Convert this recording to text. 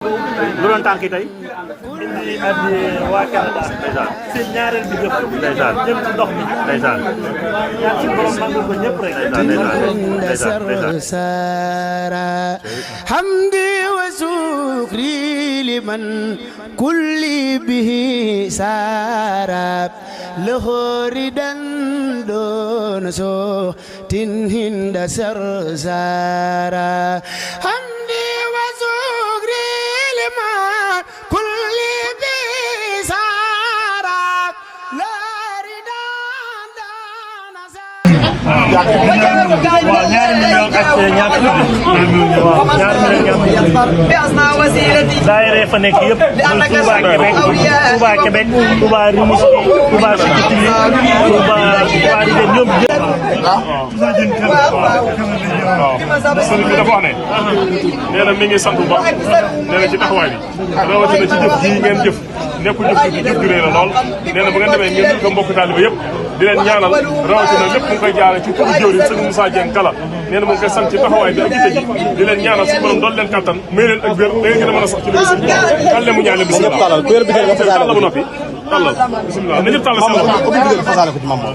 lu doon tànk tey. indi addi waa Canada. ndeysaan seen ñaareel bi jëf. ndeysaan jëm ci ndox mi. ndeysaan ñaan ci borom nangul ko ñëpp rek. hamdi wa sukri liman kulli bihi sarab lahoridan don so tin hinda sarsara hamdi wa sukri liman kulli bihi sarab lahoridan don so. waaw ñaari million ak ñaar waaw ñaari million daayira fa nekk yëpp Touba Québec Touba Québec Touba Rimouski Touba Sikitili Touba Ride ñoom ñëpp sëriñ bi dafa wax ne nee na mi ngi sant bu baax nee na ci taxawaay bi rawatina ci jëf ji ngeen jëf nekku jëf ju rëy la lool nee na bu ngeen demee ngeen ko mbokk taaliba yëpp di leen ñaanal rawatina lépp mu ngi koy jaare ci turu jëwriñ sëñ Moussa Dieng Kala nee na mu ngi koy sant ci taxawaay bi ak yitte ji di leen ñaanal suñu borom dool leen kattan may leen ak wér da ngeen gën a mën a sax ci liggéey sëñ kàlle mu ñaan bismillah tàllal bu noppi tàllal bismillah na ñëpp tàllal seen loxo